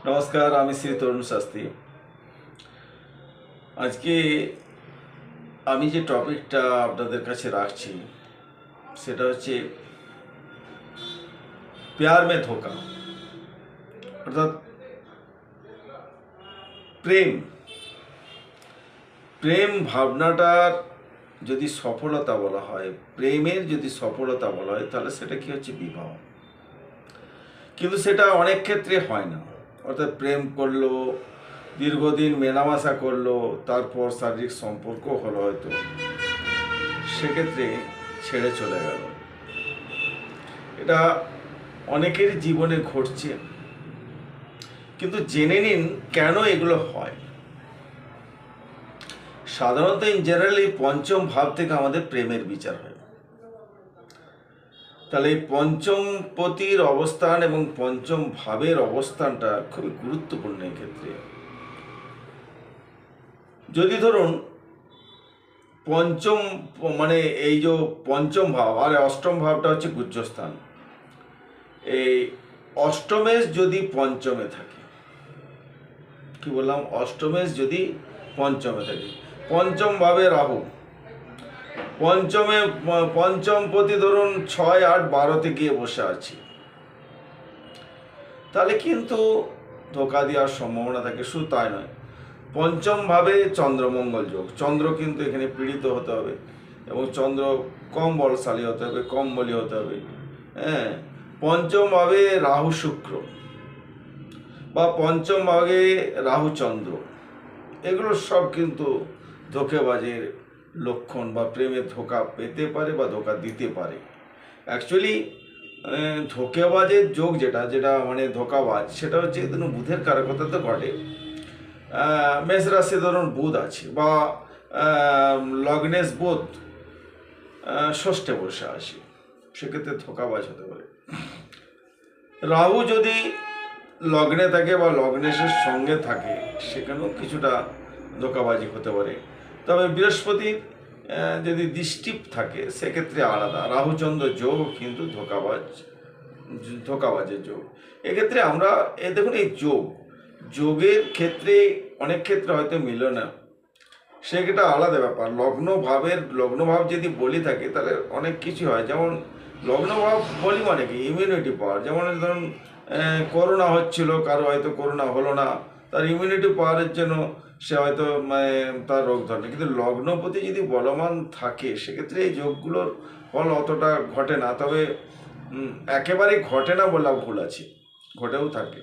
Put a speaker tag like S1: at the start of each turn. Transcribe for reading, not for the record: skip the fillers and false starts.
S1: নমস্কার, আমি শ্রী তরুণ শাস্ত্রী। আজকে আমি যে টপিকটা আপনাদের কাছে রাখছি সেটা হচ্ছে প্যার মে ধোকা, অর্থাৎ প্রেম প্রেম ভাবনাটার যদি সফলতা বলা হয়, প্রেমের যদি সফলতা বলা হয়, তাহলে সেটা কি হচ্ছে বিবাহ। কিন্তু সেটা অনেক ক্ষেত্রে হয় না। অর্থাৎ প্রেম করলো, দীর্ঘদিন মেলামেশা করলো, তারপর শারীরিক সম্পর্ক হলো, হয়তো সেক্ষেত্রে ছেড়ে চলে গেল। এটা অনেকের জীবনে ঘটছে। কিন্তু জেনে নিন কেন এগুলো হয়। সাধারণত ইন জেনারেল এই পঞ্চম ভাব থেকে আমাদের প্রেমের বিচার হয়। তাহলে এই পঞ্চম পতির অবস্থান এবং পঞ্চম ভাবের অবস্থানটা খুবই গুরুত্বপূর্ণ এই ক্ষেত্রে। যদি ধরুন পঞ্চম মানে এই যে পঞ্চম ভাব আর অষ্টম ভাবটা হচ্ছে গুহ্যস্থান, এই অষ্টমেশ যদি পঞ্চমে থাকে, কি বললাম, অষ্টমেশ যদি পঞ্চমে থাকে, পঞ্চম ভাবে রাহু, পঞ্চম পতি ধরুন 6, 8, 12-তে গিয়ে বসে আছে, তাহলে কিন্তু ধোকা দেওয়ার সম্ভাবনা থাকে। শুধু তাই নয়, পঞ্চম ভাবে চন্দ্রমঙ্গল যোগ, চন্দ্র কিন্তু এখানে পীড়িত হতে হবে এবং চন্দ্র কম বলশালী হতে হবে, কম বলী হতে হবে। হ্যাঁ, পঞ্চম ভাবে রাহু শুক্র বা পঞ্চম ভাবে রাহু চন্দ্র, এগুলো সব কিন্তু ধোঁকেবাজের লক্ষণ বা প্রেমের ধোঁকা পেতে পারে বা ধোঁকা দিতে পারে। অ্যাকচুয়ালি ধোঁকেবাজের যোগ যেটা যেটা মানে ধোঁকাবাজ, সেটা হচ্ছে ধরুন বুধের কারকতাতে ঘটে। মেষ রাশি ধরুন বুধ আছে বা লগ্নেশ বুধ ষষ্ঠে বসে আসে, সেক্ষেত্রে ধোঁকাবাজ হতে পারে। রাহু যদি লগ্নে থাকে বা লগ্নেশের সঙ্গে থাকে, সেখানেও কিছুটা ধোঁকাবাজি হতে পারে। তবে বৃহস্পতির যদি দৃষ্টি থাকে, সেক্ষেত্রে আলাদা। রাহুচন্দ্র যোগ কিন্তু ধোঁকাবাজের যোগ। এক্ষেত্রে আমরা দেখুন, এই যোগের ক্ষেত্রে অনেক ক্ষেত্রে হয়তো মিলে না, সেটা আলাদা ব্যাপার। লগ্নভাব যদি বলি থাকে, তাহলে অনেক কিছু হয়। যেমন লগ্নভাব বলি মানে কি, ইমিউনিটি পাওয়ার। যেমন ধরুন করোনা হচ্ছিল, কারো হয়তো করোনা হলো না, তার ইমিউনিটি পাওয়ারের জন্য সে হয়তো তার রোগ ধরে। কিন্তু লগ্নপতি যদি বলবান থাকে, সেক্ষেত্রে এই যোগগুলোর ফল অতটা ঘটে না। তবে একেবারেই ঘটে না বলা ভুল আছে, ঘটেও থাকে।